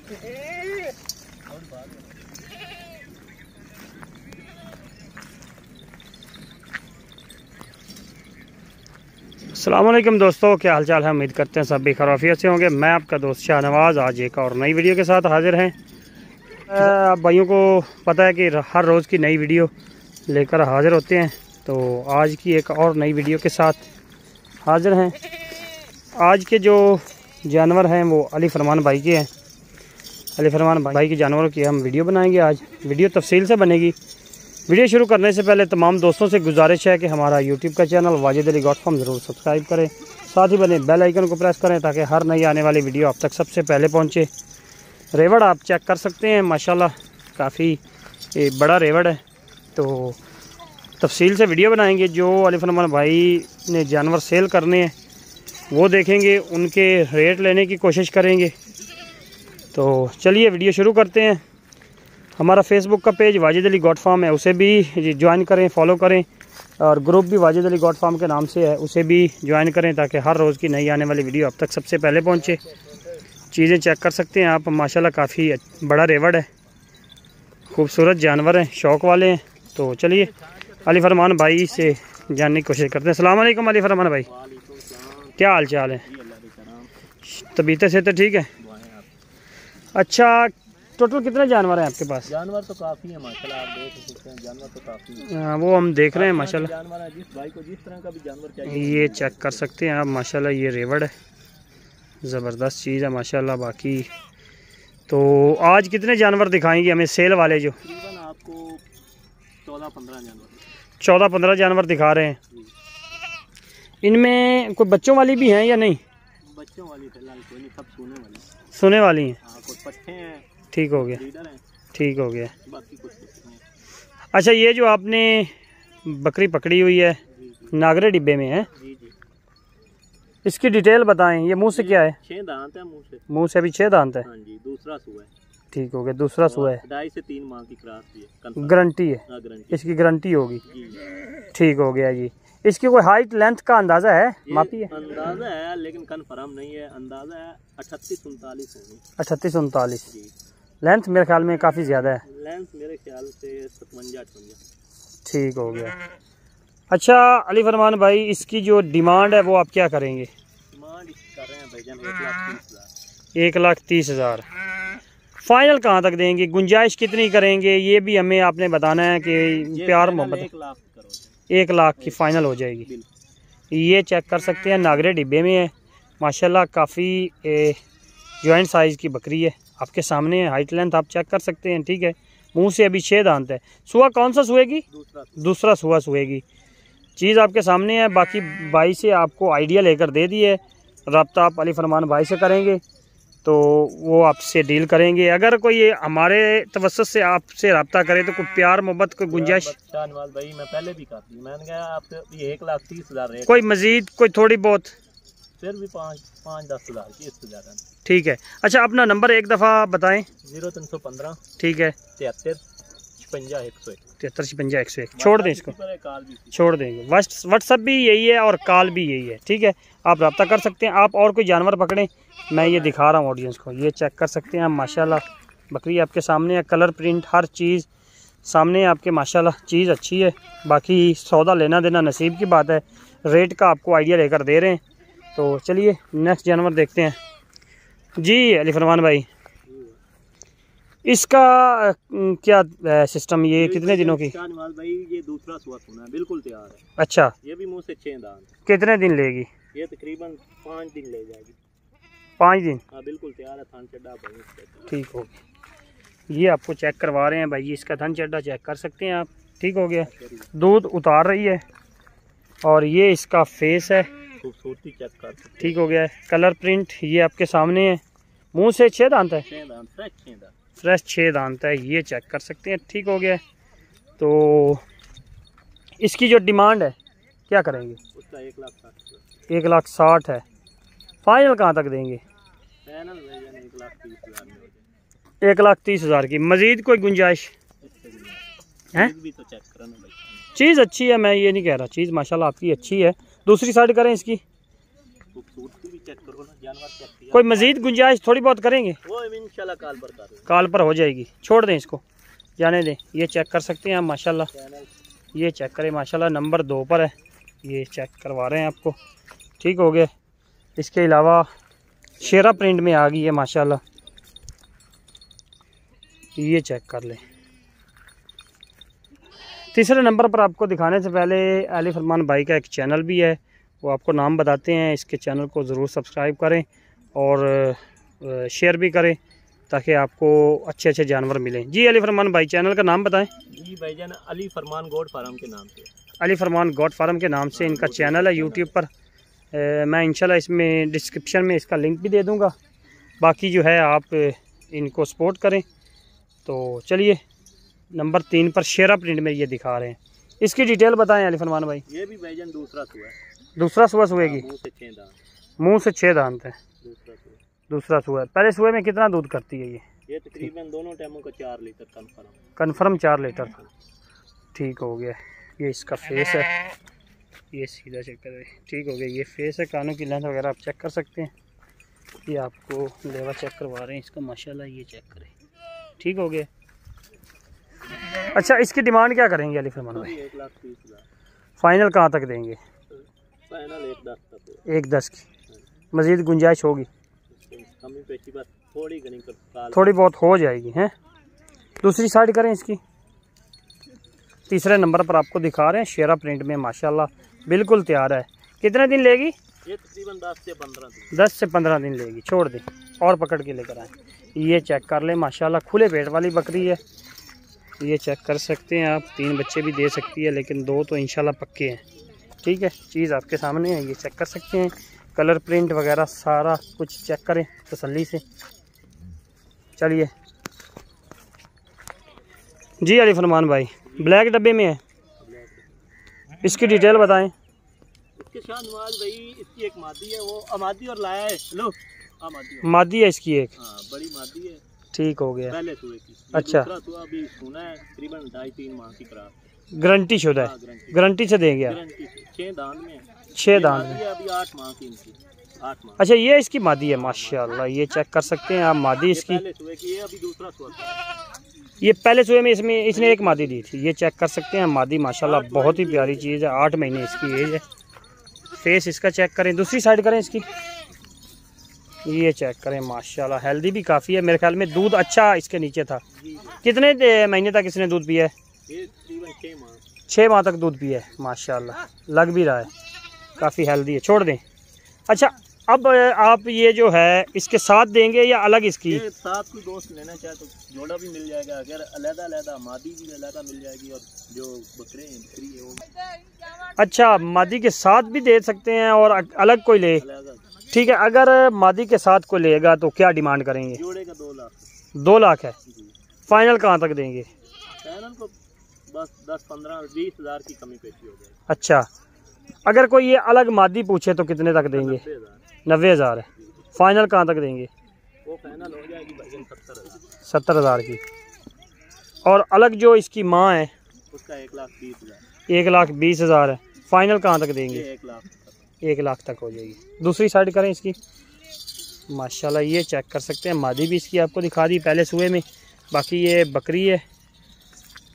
अस्सलाम वालेकुम दोस्तों, क्या हाल चाल है। उम्मीद करते हैं सब भी खैरियत से होंगे। मैं आपका दोस्त शाहनवाज़ आज एक और नई वीडियो के साथ हाजिर हैं। आप भाइयों को पता है कि हर रोज़ की नई वीडियो लेकर हाजिर होते हैं, तो आज की एक और नई वीडियो के साथ हाजिर हैं। आज के जो जानवर हैं वो अली फरमान भाई के हैं। अली फरमान भाई के जानवरों की हम वीडियो बनाएंगे। आज वीडियो तफसील से बनेगी। वीडियो शुरू करने से पहले तमाम दोस्तों से गुजारिश है कि हमारा यूट्यूब का channel Wajid Ali goat farm ज़रूर सब्सक्राइब करें, साथ ही बने बेल आइकन को प्रेस करें ताकि हर नई आने वाली वीडियो आप तक सबसे पहले पहुंचे। रेवड़ आप चेक कर सकते हैं, माशाल्लाह काफ़ी बड़ा रेवड़ है। तो तफसील से वीडियो बनाएंगे। जो अली फरमान भाई ने जानवर सेल करने हैं वो देखेंगे, उनके रेट लेने की कोशिश करेंगे। तो चलिए वीडियो शुरू करते हैं। हमारा फेसबुक का page Wajid Ali goat farm है, उसे भी ज्वाइन करें, फॉलो करें, और ग्रुप भी वाजिद अली गॉड फार्म के नाम से है, उसे भी ज्वाइन करें ताकि हर रोज़ की नई आने वाली वीडियो अब तक सबसे पहले पहुंचे। चीज़ें चेक कर सकते हैं आप, माशाल्लाह काफ़ी बड़ा रेवड़ है, खूबसूरत जानवर हैं, शौक़ वाले हैं। तो चलिए अली फरमान भाई से जानने की कोशिश करते हैं। अस्सलाम वालेकुम अली फरमान भाई, क्या हाल चाल है। तबीयत से तो ठीक है। अच्छा, टोटल कितने जानवर हैं आपके पास। जानवर तो काफ़ी है माशाल्लाह, आप देख सकते हैं जानवर तो काफ़ी है। वो हम देख रहे हैं माशाल्लाह। जानवर है, जिस भाई को जिस तरह का भी जानवर चाहिए ये चेक कर सकते हैं आप, माशाल्लाह ये रेवड़ है, ज़बरदस्त चीज़ है माशाल्लाह। बाकी तो आज कितने जानवर दिखाएंगे हमें सेल वाले। जो तकरीबन आपको 14-15 जानवर 14-15 जानवर दिखा रहे हैं। इनमें कोई बच्चों वाली भी हैं या नहीं। बच्चों वाली फिलहाल कोई नहीं, सब सोने वाली सोने वाली हैं। कुछ पट्टे हैं, ठीक हो गया, ठीक हो गया। बाकी कुछ नहीं। अच्छा, ये जो आपने बकरी पकड़ी हुई है नागरे डिब्बे में है, जी जी, इसकी डिटेल बताएं। ये मुंह से क्या है। 6 दांत है मुंह से अभी 6 दांत है। हाँ जी, दूसरा सुआ है। ठीक हो गया, दूसरा सुआ है। 2.5 से 3 माह की क्रॉस है, गारंटी है। गारंटी। इसकी गारंटी होगी। ठीक हो गया जी। इसकी कोई हाइट लेंथ का अंदाजा है, मापी है। अंदाजा है लेकिन कन्फर्म नहीं है। अंदाजा है 38-39 होगी। 38-39। लेंथ मेरे ख्याल में काफ़ी ज़्यादा है। लेंथ मेरे ख्याल से 57-58। ठीक हो गया। अच्छा अली फरमान भाई, इसकी जो डिमांड है वो आप क्या करेंगे। डिमांड कर रहे हैं भाईजान 1,30,000। 1,30,000 फाइनल कहाँ तक देंगे, गुंजाइश कितनी करेंगे, ये भी हमें आपने बताना है कि प्यार मोहब्बत। 1 लाख करो, 1 लाख की फ़ाइनल हो जाएगी। ये चेक कर सकते हैं, नागरे डिब्बे में है माशाल्लाह, काफ़ी जॉइंट साइज़ की बकरी है, आपके सामने है। हाइट लेंथ आप चेक कर सकते हैं। ठीक है, मुंह से अभी 6 दांत है। सुआ कौन सा सुएगी। दूसरा सुआ सुएगी। चीज़ आपके सामने है। बाकी भाई से आपको आइडिया लेकर दे दिए। रब्ता आप अली फरमान भाई से करेंगे तो वो आपसे डील करेंगे। अगर कोई हमारे तवस्सुत से आपसे रब्ता करे तो कोई प्यार मोहब्बत को गुंजाइश। शाहनवाज़ भाई मैं पहले भी कहती, मैंने कहा आपसे ये 1,30,000 रेट, कोई मजीद कोई थोड़ी बहुत फिर भी 5-10 हज़ार की, इससे ज़्यादा नहीं। ठीक है। अच्छा, अपना नंबर एक दफ़ा बताएं। 0315। ठीक है, 73-56-101। 73-56-101। छोड़ दें इसको, छोड़ देंगे। व्हाट्सअप भी यही है और कॉल भी यही है। ठीक है, आप रब्ता कर सकते हैं। आप और कोई जानवर पकड़ें, मैं ये दिखा रहा हूँ ऑडियंस को। ये चेक कर सकते हैं माशाल्लाह, बकरी आपके सामने है, कलर प्रिंट हर चीज़ सामने है आपके माशाल्लाह। चीज़ अच्छी है। बाकी सौदा लेना देना नसीब की बात है। रेट का आपको आइडिया लेकर दे रहे हैं। तो चलिए नेक्स्ट जानवर देखते हैं जी। अली फरमान भाई, इसका क्या सिस्टम, ये कितने दिनों की। भाई ये दूसरा सुआ सुना है, बिल्कुल तैयार है। अच्छा, ये भी मुंह से 6 दांत। कितने दिन लेगी। ये तकरीबन 5 दिन ले जाएगी। 5 दिन। हाँ बिल्कुल तैयार है। थान चड्डा ठीक हो गया। ये आपको चेक करवा रहे हैं भाई, इसका थन चड्डा चेक कर सकते हैं आप। ठीक हो गया, दूध उतार रही है और ये इसका फेस है, खूबसूरती चेक कर सकते हैं। ठीक हो गया है। कलर प्रिंट ये आपके सामने है। मुंह से 6 दांत है। 6 दांत, फ्रेश 6 दांत है, ये चेक कर सकते हैं। ठीक हो गया। तो इसकी जो डिमांड है क्या करेंगे। उसका 1,60,000। 1,60,000 है। फाइनल कहाँ तक देंगे। 1,30,000 की। मजीद कोई गुंजाइश है। चीज़ अच्छी है, मैं ये नहीं कह रहा, चीज़ माशाल्लाह आपकी अच्छी है। दूसरी साइड करें इसकी, खूबसूरती भी चेक करो ना, जानवर चेक किया। कोई मजीद गुंजाइश थोड़ी बहुत करेंगे? वो इंशाल्लाह काल पर कर काल पर हो जाएगी, छोड़ दें इसको, जाने दें। ये चेक कर सकते हैं आप माशाल्लाह, ये चेक करें माशाल्लाह, नंबर 2 पर है, ये चेक करवा रहे हैं आपको। ठीक हो गया। इसके अलावा शेरा प्रिंट में आ गई है माशाल्लाह, ये चेक कर लें। तीसरे नंबर पर आपको दिखाने से पहले अली फरमान भाई का एक चैनल भी है, वो आपको नाम बताते हैं। इसके चैनल को ज़रूर सब्सक्राइब करें और शेयर भी करें ताकि आपको अच्छे अच्छे जानवर मिलें। जी अली फरमान भाई, चैनल का नाम बताएं। जी भाईजान, अली फरमान गोट फार्म के नाम से। अली फरमान गोट फार्म के नाम से इनका चैनल है यूट्यूब पर। मैं इंशाल्लाह इसमें डिस्क्रिप्शन में इसका लिंक भी दे दूँगा। बाकी जो है आप इनको सपोर्ट करें। तो चलिए नंबर 3 पर शेरा प्रिंट में ये दिखा रहे हैं, इसकी डिटेल बताएं अली फरमान भाई। ये भी भाईजान दूसरा सुआ है। दूसरा सुआ सुएगी, मुंह से 6 दांत। मुंह से 6 दांत है, दूसरा सुआ। दूसरा सुआ है। पहले सुए में कितना दूध करती है ये तकरीबन दोनों टाइमों का 4 लीटर कन्फर्म 4 लीटर। ठीक हो गया। ये इसका फेस है, ये सीधा चेक करें। ठीक हो गया। ये फेस है, कानों की लेंथ वगैरह आप चेक कर सकते हैं। ये आपको लेवा चेक करवा रहे हैं इसका माशाल्लाह, ये चेक करें। ठीक हो गया। अच्छा, इसकी डिमांड क्या करेंगे अली फरमान भाई? 1,30,000। फाइनल कहाँ तक देंगे? फाइनल 1,10 तक। 1,10 की मज़ीद गुंजाइश होगी? कमी पेशी बस थोड़ी घनी कर, थोड़ी बहुत हो जाएगी हैं। दूसरी साइड करें इसकी। तीसरे नंबर पर आपको दिखा रहे हैं, शेरा प्रिंट में माशाल्लाह बिल्कुल तैयार है। कितने दिन लेगी? ये तकरीबन 10 से 15 दिन। 10 से 15 दिन लेगी। छोड़ दें और पकड़ के लेकर आए। ये चेक कर लें माशाल्लाह, खुले पेट वाली बकरी है। ये चेक कर सकते हैं आप। 3 बच्चे भी दे सकती है, लेकिन 2 तो इंशाल्लाह पक्के हैं। ठीक है, चीज़ आपके सामने है, ये चेक कर सकते हैं। कलर प्रिंट वगैरह सारा कुछ चेक करें तसल्ली से। चलिए जी अली फरमान भाई, ब्लैक डब्बे में है, इसकी डिटेल बताएं। इसके शाहनवाज भाई, इसकी एक मादी है, वो अमादी और लाया है। लो मादी है इसकी एक। हाँ, बड़ी मादी है। ठीक हो गया। पहले सुए की। अच्छा, दूसरा अभी सुना है, तकरीबन 2.5-3 माह की खराब। गारंटी शुदा है? गारंटी से देंगे? 6 दांत में। 6 दांत में अभी 8 माह की इनकी। 8 माह। अच्छा, ये इसकी मादी है माशाल्लाह, ये चेक कर सकते हैं आप मादी इसकी। पहले सुए की, ये अभी दूसरा सुआ। ये पहले सुए में इसने एक मादी दी थी। ये चेक कर सकते हैं मादी माशाल्लाह बहुत ही प्यारी चीज़ है। 8 महीने इसकी एज है। फेस इसका चेक करें, दूसरी साइड करें इसकी। ये चेक करें माशाल्लाह, हेल्दी भी काफ़ी है। मेरे ख्याल में दूध अच्छा इसके नीचे था। कितने महीने तक इसने दूध पिया है? 6 माह तक दूध पिया है माशाल्लाह, लग भी रहा है काफ़ी हेल्दी है। छोड़ दें। अच्छा, अब आप ये जो है इसके साथ देंगे या अलग इसकी? ये साथ कोई दोस्त लेना चाहे तो जोड़ा भी मिल जाएगा। अगर अलग-अलग मादी भी अलग मिल जाएगी, और जो बकरे हैं बकरी है वो। अच्छा, मादी के साथ भी दे सकते हैं और अलग कोई ले? ठीक है। अगर मादी के साथ कोई लेगा तो क्या डिमांड करेंगे? जोड़े का 2 लाख। 2 लाख है। फाइनल कहाँ तक देंगे? फाइनल को बस 10-15-20 हज़ार की कमी पेशी हो जाएगी। अच्छा, अगर कोई ये अलग मादी पूछे तो कितने तक देंगे? 90,000 है। फाइनल कहाँ तक देंगे? वो फाइनल हो जाएगी भाई 70,000। 70,000 की। और अलग जो इसकी माँ है उसका 1,20,000। 1,20,000 है। फाइनल कहाँ तक देंगे? 1 लाख। 1 लाख तक हो जाएगी। दूसरी साइड करें इसकी। माशाल्लाह, ये चेक कर सकते हैं, मादी भी इसकी आपको दिखा दी पहले सुए में। बाकी ये बकरी है,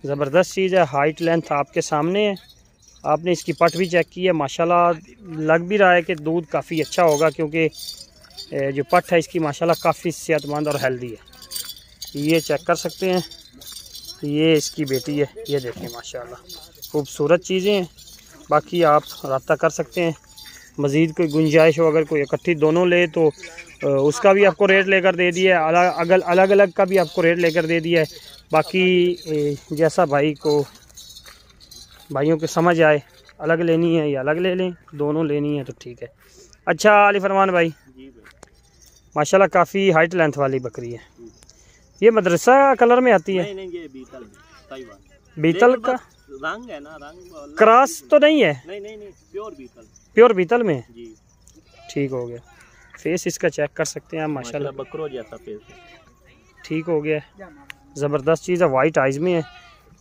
ज़बरदस्त चीज़ है। हाइट लेंथ आपके सामने है। आपने इसकी पट भी चेक की है माशाल्लाह, लग भी रहा है कि दूध काफ़ी अच्छा होगा, क्योंकि जो पट है इसकी माशाल्लाह काफ़ी सेहतमंद और हेल्दी है। ये चेक कर सकते हैं, ये इसकी बेटी है। ये देखें माशाल्लाह खूबसूरत चीज़ें हैं। बाकी आप रब्ता कर सकते हैं। मज़ीद कोई गुंजाइश हो, अगर कोई इकट्ठी दोनों ले तो उसका भी आपको रेट लेकर दे दिया है। अलग अलग का भी आपको रेट लेकर दे दिया है। बाकी जैसा भाइयों को समझ आए, अलग लेनी है या अलग ले लें, दोनों लेनी है तो ठीक है। अच्छा अली फरमान भाई, माशाल्लाह काफ़ी हाइट लेंथ वाली बकरी है। ये मदरसा कलर में आती है? नहीं, ये बीतल। बीतल का रंग है ना, रंग क्रॉस तो नहीं है? नहीं, प्योर बीतल। प्योर बीतल में जी। ठीक हो गया। फेस इसका चेक कर सकते हैं आप माशाल्लाह, बकरो जैसा फेस। ठीक हो गया। ज़बरदस्त चीज़ है। वाइट आइज़ में है।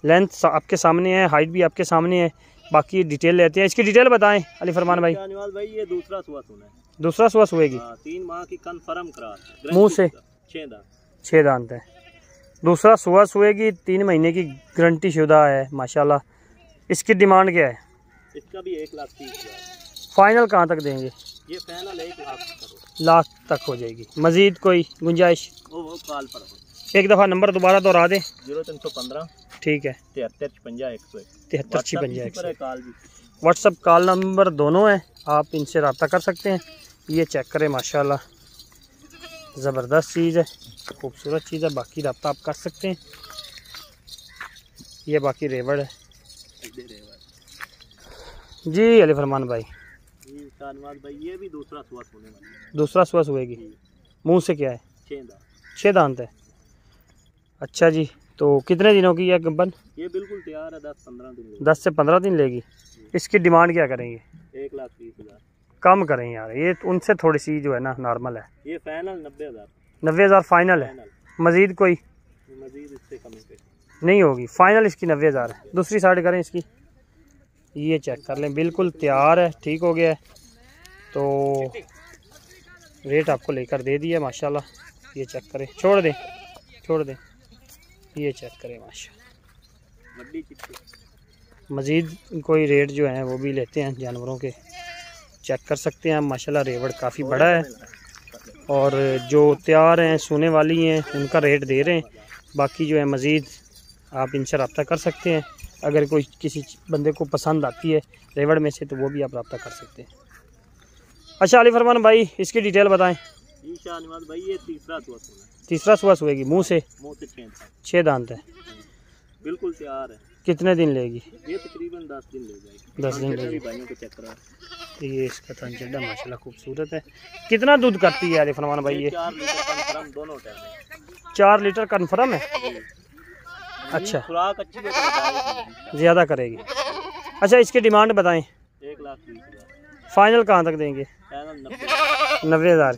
लेंथ आपके सामने है, हाइट भी आपके सामने है। बाकी डिटेल लेते हैं। इसकी डिटेल बताएं अली फरमान भाई। शाहनवाज भाई ये दूसरा सुआ सुना है। दूसरा सुआ सुएगी। 3 माह की कंफर्म करार मुंह से 6 दांत। 6 दांत है। दूसरा सुआ सुएगी, 3 महीने की गारंटी शुदा है माशाल्लाह। इसकी डिमांड क्या है? इसका भी 1,30,000। फाइनल कहाँ तक देंगे? ये फाइनल 1 लाख तक हो जाएगी। मजीद कोई गुंजाइश? वो कॉल पर हो। एक दफ़ा नंबर दोबारा दोहरा दें। 0315 ठीक है 7356 7356 व्हाट्सअप कॉल नंबर दोनों हैं, आप इनसे रब्ता कर सकते हैं। ये चेक करें माशाल्लाह, ज़बरदस्त चीज़ है, खूबसूरत चीज़ है। बाकी रब्ता आप कर सकते हैं। ये बाकी रेवड़ है जी अली फरमान भाई। भाई ये भी दूसरा सुआ सोने वाला। दूसरा सुआ सुएगी। मुंह से क्या है? 6 दांत है। अच्छा जी, तो कितने दिनों की है गब्बन? ये बिल्कुल तैयार है, 10-15 दिन। 10 से 15 दिन लेगी। इसकी डिमांड क्या करेंगे? 1,30,000 कम करें यार, ये उनसे थोड़ी सी जो है ना नॉर्मल है। ये फाइनल 90,000। 90,000 फाइनल है। मजीद कोई? मजीद इससे कमी पे नहीं होगी। फाइनल इसकी 90,000 है। दूसरी साइड करें इसकी। ये चेक कर लें, बिल्कुल तैयार है, ठीक हो गया है। तो रेट आपको लेकर दे दिया माशाल्लाह। ये चेक करें, छोड़ दें। ये चेक करें माशाल्लाह। मज़ीद कोई रेट जो है वो भी लेते हैं जानवरों के, चेक कर सकते हैं माशाल्लाह। रेवड़ काफ़ी बड़ा है और जो तैयार हैं सोने वाली हैं उनका रेट दे रहे हैं। बाकी जो है मज़ीद आप इनसे रब्ता कर सकते हैं। अगर कोई किसी बंदे को पसंद आती है रेवड़ में से तो वो भी आप रब्ता कर सकते हैं। अच्छा अली फरमान भाई, इसकी डिटेल बताएं। भाई ये तीसरा सुआ सुएगी। मुंह से 6 दांत है। बिल्कुल तैयार है। कितने दिन लेगी? ये तकरीबन 10 दिन ले जाएगी। 10 दिन लेगी। भाइयों को चेक करा। ये इसका तंचड्डा माशाल्लाह खूबसूरत है। कितना दूध करती है अली फरमान भाई? ये 4 लीटर कंफर्म दोनों टाइम। 4 लीटर कंफर्म है। अच्छा, खुराक अच्छी ज़्यादा करेगी। अच्छा, इसकी डिमांड बताएं। 1,30,000। फाइनल कहाँ तक देंगे? 90,000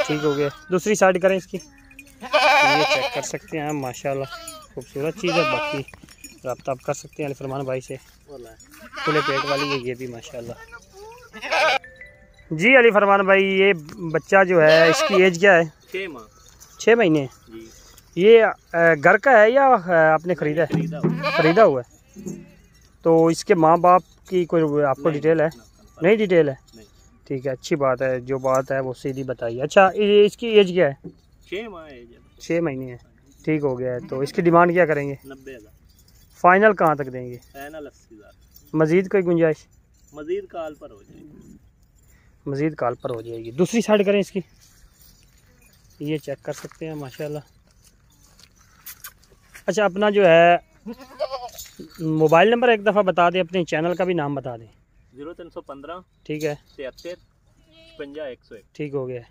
ठीक हो गया। दूसरी साइड करें इसकी। ये चेक कर सकते हैं माशाल्लाह, खूबसूरत चीज़ है। बाकी रब्ता आप कर सकते हैं अली फरमान भाई से। खुले पेट वाली है ये भी माशाल्लाह। जी अली फरमान भाई, ये बच्चा जो है इसकी एज क्या है? 6 महीने। ये घर का है या आपने ख़रीदा है? ख़रीदा हुआ है। तो इसके माँ बाप की कोई आपको डिटेल है? नहीं डिटेल है। ठीक है, अच्छी बात है। जो बात है वो सीधी बताइए। अच्छा, इसकी एज क्या है? 6 महीने है। ठीक हो गया है। तो इसकी डिमांड क्या करेंगे? 90,000। फाइनल कहाँ तक देंगे? फाइनल 80,000। मज़ीद कोई गुंजाइश? मज़ीद कॉल पर हो जाएगी। मज़ीद कॉल पर हो जाएगी। दूसरी साइड करें इसकी। ये चेक कर सकते हैं माशाल्लाह। अच्छा, अपना जो है मोबाइल नंबर एक दफ़ा बता दें, अपने चैनल का भी नाम बता दें। 0315 ठीक है 7356 ठीक हो गया।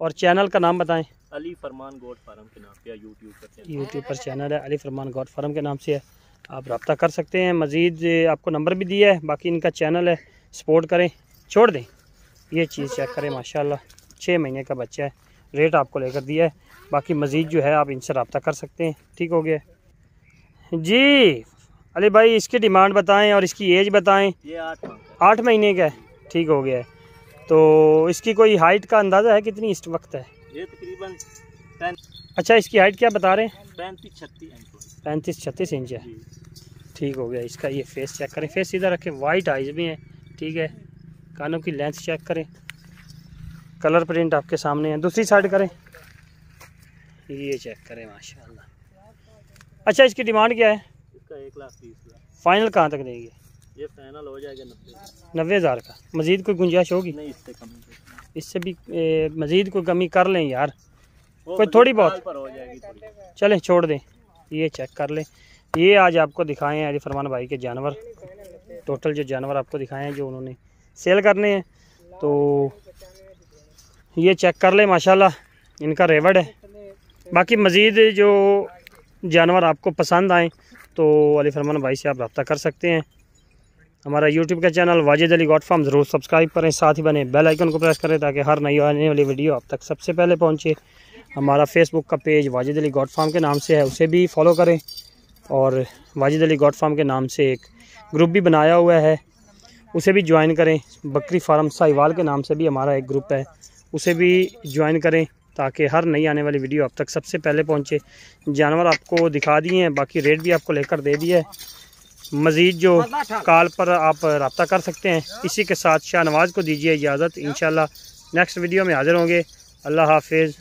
और चैनल का नाम बताएं। अली फरमान गोट फार्म के नाम से यूट्यूब पर चैनल है, अली फरमान गोट फार्म के नाम से है। आप रब्ता कर सकते हैं। मज़ीद आपको नंबर भी दिया है। बाकी इनका चैनल है, सपोर्ट करें, छोड़ दें। ये चीज़ चेक करें माशाल्लाह। 6 महीने का बच्चा है। रेट आपको लेकर दिया है। बाकी मज़ीद जो है आप इनसे रब्ता कर सकते हैं। ठीक हो गया जी अली भाई। इसकी डिमांड बताएं और इसकी एज बताएं। ये 8 महीने का है। ठीक हो गया है। तो इसकी कोई हाइट का अंदाज़ा है कितनी इस वक्त है? ये तकरीबन अच्छा, इसकी हाइट क्या बता रहे हैं? 35-36 इंच है। ठीक हो गया। इसका ये फेस चेक करें, फेस सीधा रखें, वाइट आइज भी हैं। ठीक है, कानों की लेंथ चेक करें, कलर प्रिंट आपके सामने है। दूसरी साइड करें, ये चेक करें माशाल्लाह। अच्छा, इसकी डिमांड क्या है? इसका 1,30,000। फाइनल कहाँ तक देंगे? ये फाइनल हो जाएगा 90,000 का। मज़ीद कोई गुंजाइश होगी? नहीं, इससे कम। इससे भी मज़ीद कोई कमी कर लें यार, कोई थोड़ी बहुत पर हो जाएगी। चलें, छोड़ दें। ये चेक कर लें। ये आज आपको दिखाए हैं अली फरमान भाई के जानवर। टोटल जो जानवर आपको दिखाए हैं जो उन्होंने सेल करने हैं, तो ये चेक कर लें माशाल्लाह। इनका रेवड़ है। बाकी मज़ीद जो जानवर आपको पसंद आएँ तो अली फरमान भाई से आप रब्ता कर सकते हैं। हमारा यूट्यूब का channel Wajid Ali goat farm ज़रूर सब्सक्राइब करें, साथ ही बने बेल आइकन को प्रेस करें ताकि हर नई आने वाली वीडियो आप तक सबसे पहले पहुंचे। हमारा फेसबुक का page Wajid Ali goat farm के नाम से है, उसे भी फॉलो करें। और वाजिद अली गॉट फार्म के नाम से एक ग्रुप भी बनाया हुआ है, उसे भी ज्वाइन करें। बकरी फार्म साहिवाल के नाम से भी हमारा एक ग्रुप है, उसे भी ज्वाइन करें ताकि हर नई आने वाली वीडियो आप तक सबसे पहले पहुंचे। जानवर आपको दिखा दिए हैं, बाकी रेट भी आपको लेकर दे दिया है। मज़ीद जो कॉल पर आप रब्ता कर सकते हैं। इसी के साथ शाहनवाज़ को दीजिए इजाज़त। इंशाल्लाह नेक्स्ट वीडियो में हाज़िर होंगे। अल्लाह हाफिज़।